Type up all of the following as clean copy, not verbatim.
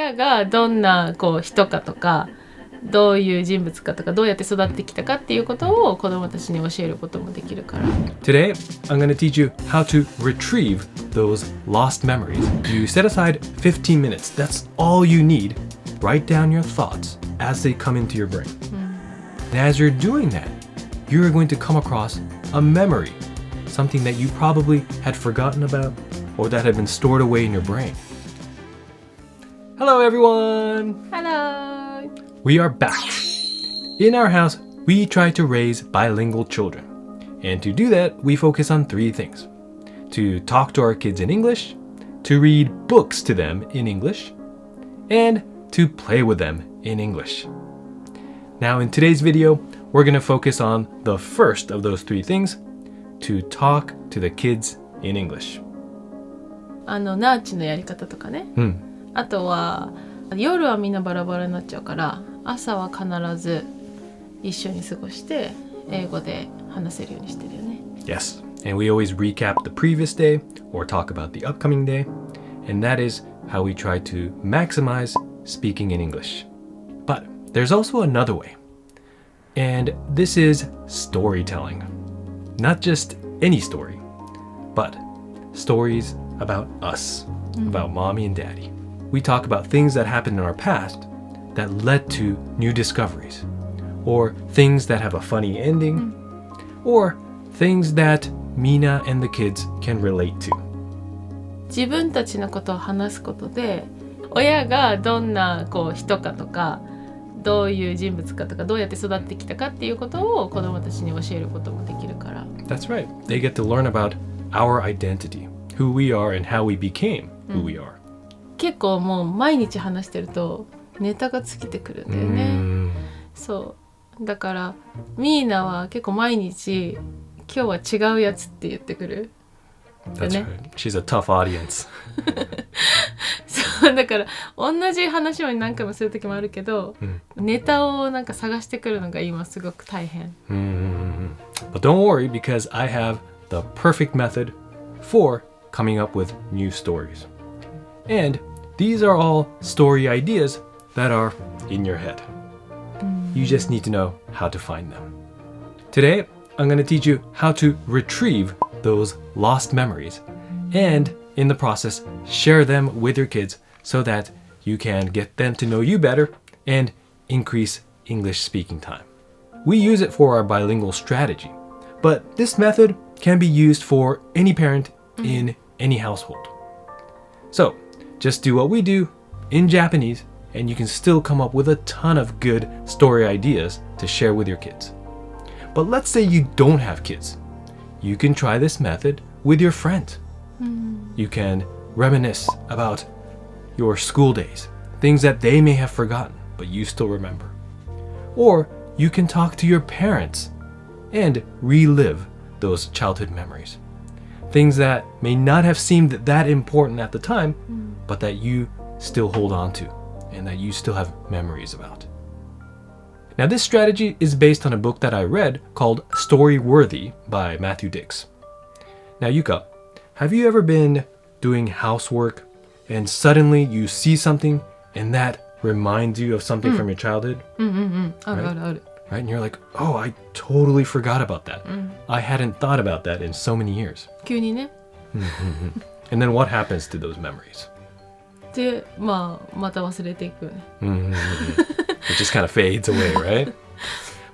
親がどんな人かとかどういう人物かとかどうやって育ってきたかっていうことを子どもたちに教えることもできるから。 Today, I'm going to teach you how to retrieve those lost memories. You set aside 15 minutes. That's all you need. Write down your thoughts as they come into your brain. And as you're doing that, you're going to come across a memory, something that you probably had forgotten about or that had been stored away in your brain. Hello, everyone! Hello! We are back. In our house, we try to raise bilingual children. And to do that, we focus on three things. To talk to our kids in English, to read books to them in English, and to play with them in English. Now, in today's video, we're going to focus on the first of those three things, to talk to the kids in English. ナーチのやり方とかね。あとは夜はみんなバラバラになっちゃうから朝は必ず一緒に過ごして英語で話せるようにしてるよね。 Yes, and we always recap the previous day or talk about the upcoming day, and that is how we try to maximize speaking in English. But there's also another way, and this is storytelling. Not just any story, but stories about us, about mommy and daddy. We talk about things that happened in our past that led to new discoveries, or things that have a funny ending, or things that Mina and the kids can relate to. 自分たちのことを話すことで親がどんな人かとかどういう人物かとかどうやって育ってきたかっていうことを子どもたちに教えることもできるから。 That's right. They get to learn about our identity, who we are and how we became who we are. 結構もう毎日話してるとネタが尽きてくるんだよね。そうだからミーナは結構毎日今日は違うやつって言ってくる。That's right. She's a tough audience. そうだから同じ話を何回もする時もあるけど、ネタをなんか探してくるのが今すごく大変。But don't worry because I have the perfect method for coming up with new stories. And these are all story ideas that are in your head. You just need to know how to find them. Today, I'm going to teach you how to retrieve those lost memories and, in the process, share them with your kids so that you can get them to know you better and increase English speaking time. We use it for our bilingual strategy, but this method can be used for any parent in any household. So, just do what we do in Japanese, and you can still come up with a ton of good story ideas to share with your kids. But let's say you don't have kids. You can try this method with your friends. You can reminisce about your school days, things that they may have forgotten, but you still remember. Or you can talk to your parents and relive those childhood memories. Things that may not have seemed that important at the time, but that you still hold on to and that you still have memories about. Now, this strategy is based on a book that I read called Story-Worthy by Matthew Dix. Now, Yuka, have you ever been doing housework and suddenly you see something and that reminds you of something from your childhood? Right? Right? And you're like, oh, I totally forgot about that. I hadn't thought about that in so many years. 急にね。And then what happens to those memories? で、また忘れていくよね。It just kind of fades away, right?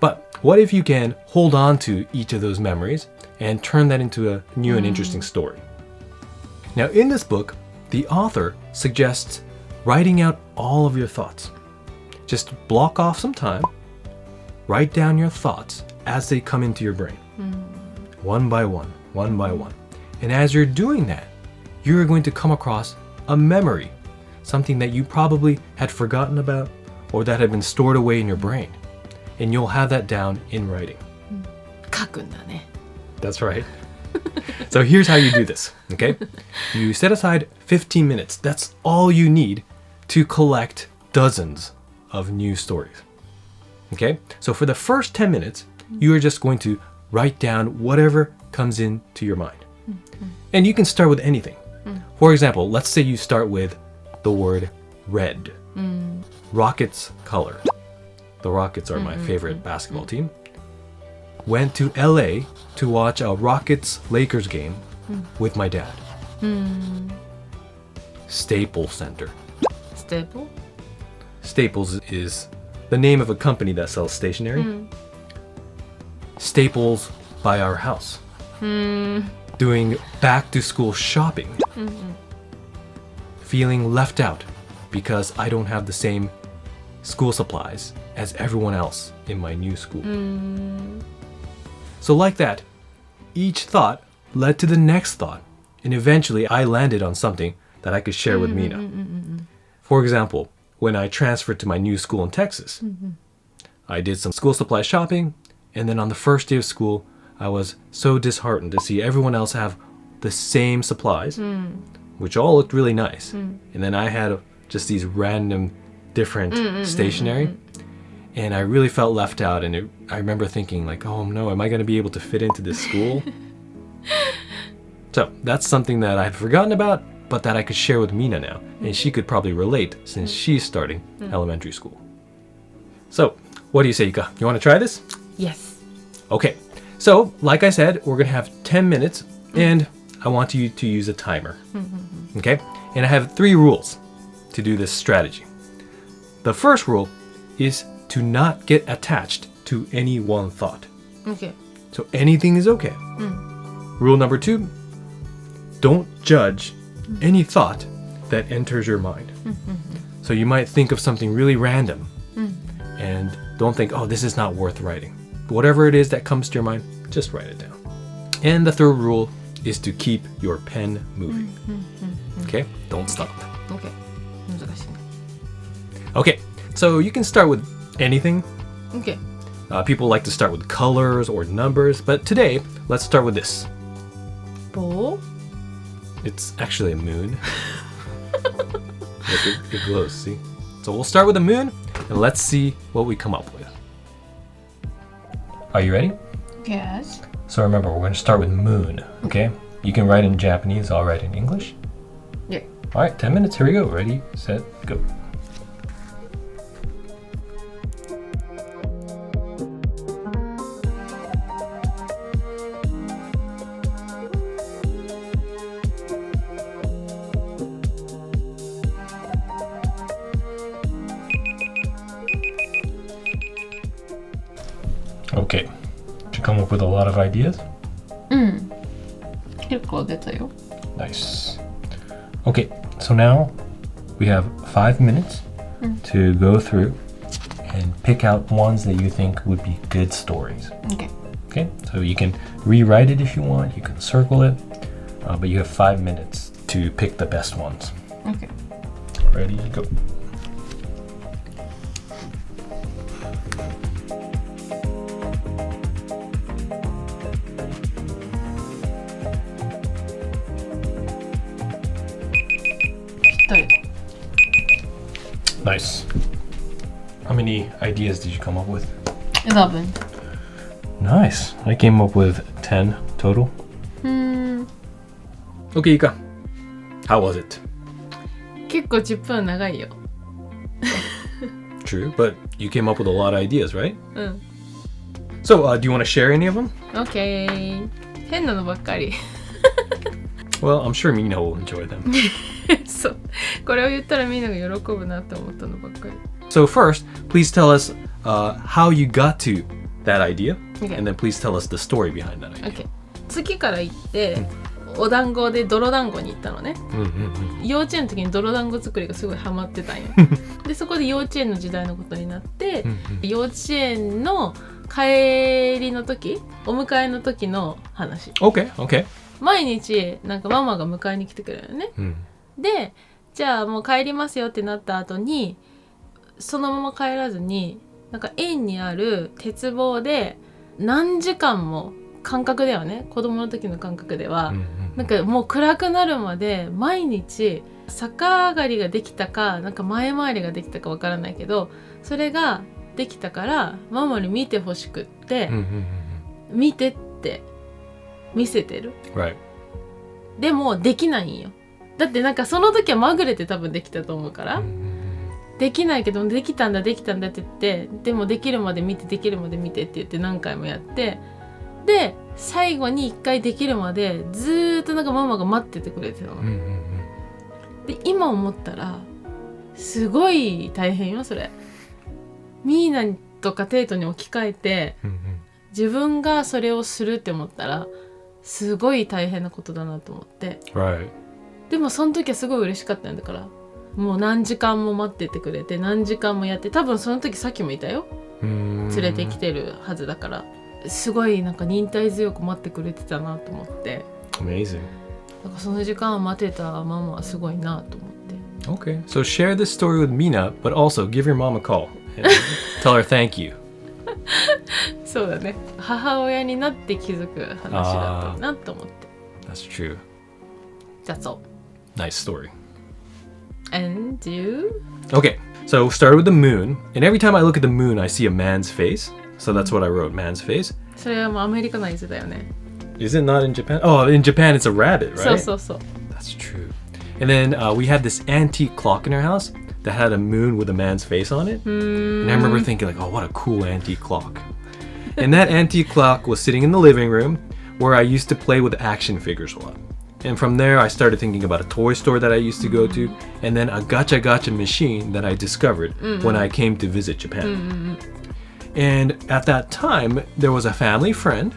But what if you can hold on to each of those memories and turn that into a new and interesting story? Now, in this book, the author suggests writing out all of your thoughts. Just block off some time, write down your thoughts as they come into your brain, one by one, one by one. And as you're doing that, you're going to come across a memory, something that you probably had forgotten about or that had been stored away in your brain. And you'll have that down in writing. 書くんだね。 That's right. So here's how you do this, okay? You set aside 15 minutes. That's all you need to collect dozens of new stories. Okay? So for the first 10 minutes, you are just going to write down whatever comes into your mind. And you can start with anything. For example, let's say you start with the word red. Rockets color. The Rockets are my favorite basketball team. Went to LA to watch a Rockets-Lakers game with my dad. Staples Center. Staple? Staples is the name of a company that sells stationery. Staples by our house. Doing back-to-school shopping. Feeling left out because I don't have the same school supplies as everyone else in my new school. So like that, each thought led to the next thought, and eventually I landed on something that I could share with Mina. For example, when I transferred to my new school in Texas, I did some school supply shopping, and then on the first day of school, I was so disheartened to see everyone else have the same supplies, which all looked really nice. And then I had just these random different stationery, and I really felt left out. And I remember thinking like, oh no, am I going to be able to fit into this school? So that's something that I had forgotten about, but that I could share with Mina now, and she could probably relate since she's starting elementary school. So what do you say, Yuka? You want to try this? Yes. Okay, so like I said, we're going to have 10 minutes, and I want you to use a timer. Okay, and I have 3 rules to do this strategy. The first rule is to not get attached to any one thought. Okay. So anything is okay. Rule number 2, don't judge any thought that enters your mind. So you might think of something really random and don't think, oh, this is not worth writing. Whatever it is that comes to your mind, just write it down. And the third rule is to keep your pen moving. Okay? Don't stop. Okay. 難しいね。Okay, so you can start with anything. Okay. People like to start with colors or numbers, but today, let's start with this. 棒? It's actually a moon. Look, it glows, see? So we'll start with the moon, and let's see what we come up with. Are you ready? Yes. So remember, we're going to start with moon, okay? You can write in Japanese, I'll write in English. Yeah. All right, 10 minutes, here we go. Ready, set, go. Okay. Did you come up with a lot of ideas? 結構出たよ。 Nice. Okay, so now we have 5 minutes to go through and pick out ones that you think would be good stories. Okay. Okay, so you can rewrite it if you want, you can circle it, but you have 5 minutes to pick the best ones. Okay. Ready, go. Nice. How many ideas did you come up with? 11. Nice. I came up with 10 total. Okay, Yuka. How was it? 結構10分長いよ。 True, but you came up with a lot of ideas, right? うん。 So, do you want to share any of them? Okay. 変なのばっかり。 Well, I'm sure Mina will enjoy them. そう。これを言ったらみんなが喜ぶなって思ったのばっかり。 So first, please tell us how you got to that idea, Okay. and then please tell us the story behind that idea. Okay. 月から行って、お団子で泥団子に行ったのね。幼稚園の時に泥団子作りがすごいハマってたんよ。でそこで幼稚園の時代のことになって、幼稚園の帰りの時、お迎えの時の話。Okay, okay. 毎日なんかママが迎えに来てくれるよね。で、じゃあもう帰りますよってなった後に、そのまま帰らずに、なんか園にある鉄棒で何時間も感覚ではね、子供の時の感覚では、なんかもう暗くなるまで毎日逆上がりができたか、なんか前回りができたかわからないけど、それができたからママに見てほしくって、見てって見せてる。Right. でもできないんよ。だってなんかその時はまぐれて多分できたと思うから、できないけどできたんだって言って、でもできるまで見てって言って何回もやって、で最後に1回できるまでずーっとなんかママが待っててくれてたの、で今思ったらすごい大変よそれ。ミーナとかテイトに置き換えて、自分がそれをするって思ったらすごい大変なことだなと思って、でもその時はすごい嬉しかったんだから、もう何時間も待っててくれて何時間もやって、多分その時さっきもいたよ、連れてきてるはずだから、すごいなんか忍耐強く待ってくれてたなと思って、 Amazing. なんかその時間を待てたママはすごいなと思って。 Okay, so share this story with Mina, but also give your mom a call and tell her thank you. そうだね、母親になって気づく話だったなと思って。 That's true. That's all. Nice story. And you? Okay, so started with the moon, and every time I look at the moon, I see a man's face. So that's what I wrote, man's face. それはもうアメリカナイズだよね。Is it not in Japan? Oh, in Japan it's a rabbit, right? そう。That's true. And then we had this antique clock in our house that had a moon with a man's face on it. And I remember thinking like, oh, what a cool antique clock. And that antique clock was sitting in the living room where I used to play with action figures a lot. And from there, I started thinking about a toy store that I used to go to, and then a gacha machine that I discovered when I came to visit Japan. And at that time, there was a family friend,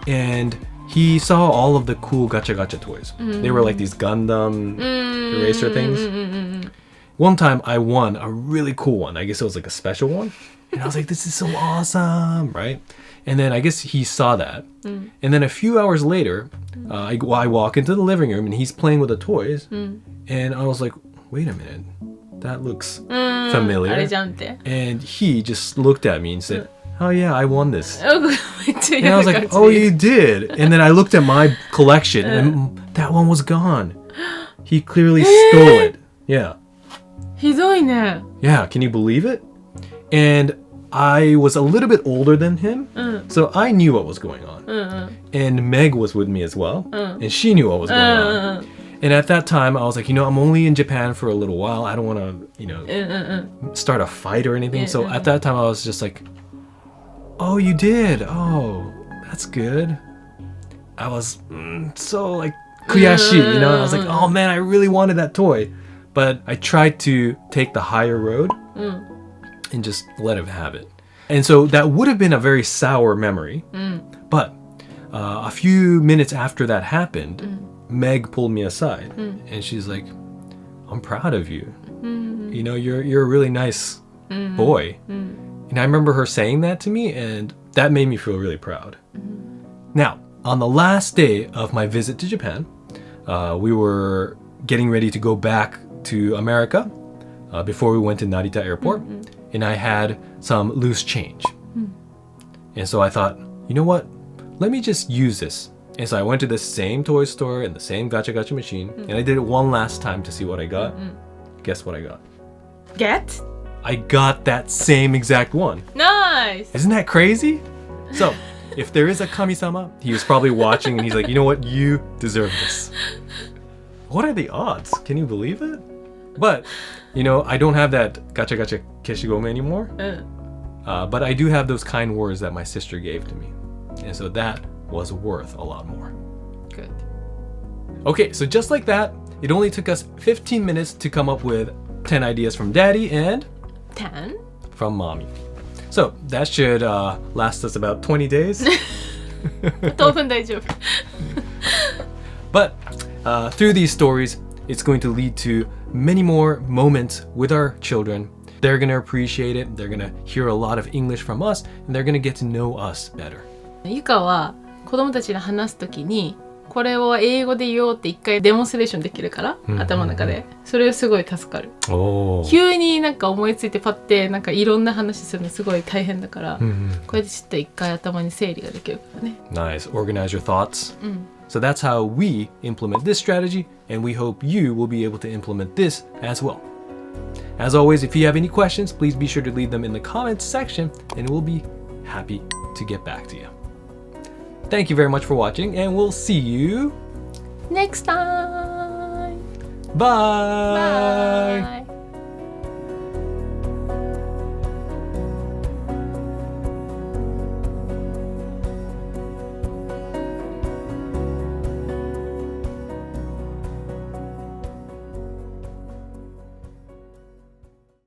and he saw all of the cool gacha toys. They were like these Gundam eraser things. One time, I won a really cool one. I guess it was like a special one. And I was like, this is so awesome, right? And then I guess he saw that. And then a few hours later, I walk into the living room and he's playing with the toys. And I was like, wait a minute, that looks familiar. あれじゃんって。 And he just looked at me and said, oh yeah, I won this. めっちゃ And I 嫌 was な like, 感じ。 oh, you did. And then I looked at my collection and that one was gone. He clearly stole it. Yeah. ひどいね。 Yeah, can you believe it? And I was a little bit older than him, so I knew what was going on. And Meg was with me as well, and she knew what was going on. And at that time, I was like, I'm only in Japan for a little while. I don't want to, start a fight or anything. So at that time, I was just like, oh, you did? Oh, that's good. I was so like, kuyashi, I was like, oh man, I really wanted that toy. But I tried to take the higher road. And just let him have it. And so that would have been a very sour memory. But a few minutes after that happened, Meg pulled me aside and she's like, I'm proud of you. You're a really nice boy. And I remember her saying that to me, and that made me feel really proud. Now, on the last day of my visit to Japan, we were getting ready to go back to America before we went to Narita Airport. And I had some loose change. And so I thought, you know what? Let me just use this. And so I went to the same toy store and the same gacha machine. And I did it one last time to see what I got. Guess what I got? Get? I got that same exact one. Nice! Isn't that crazy? So, if there is a kami-sama, he was probably watching and he's like, you know what? You deserve this. What are the odds? Can you believe it? But, I don't have that gacha keshigome anymore. But I do have those kind words that my sister gave to me. And so that was worth a lot more. Good. Okay, so just like that, it only took us 15 minutes to come up with 10 ideas from Daddy and 10? From Mommy. So that should last us about 20 days. 当分大丈夫。 But through these stories, it's going to lead to many more moments with our children. They're going to appreciate it. They're going to hear a lot of English from us, and they're going to get to know us better. ゆかは子供たちに話すときにこれを英語で言おうって一回デモンストレーションできるから、頭の中でそれすごい助かる。急になんか思いついてパッてなんかいろんな話するのすごい大変だから、これでちょっと一回頭に整理ができるからね。Nice. Organize your thoughts. So that's how we implement this strategy, and we hope you will be able to implement this as well. As always, if you have any questions, please be sure to leave them in the comments section, and we'll be happy to get back to you. Thank you very much for watching, and we'll see you Next time! Bye! Bye!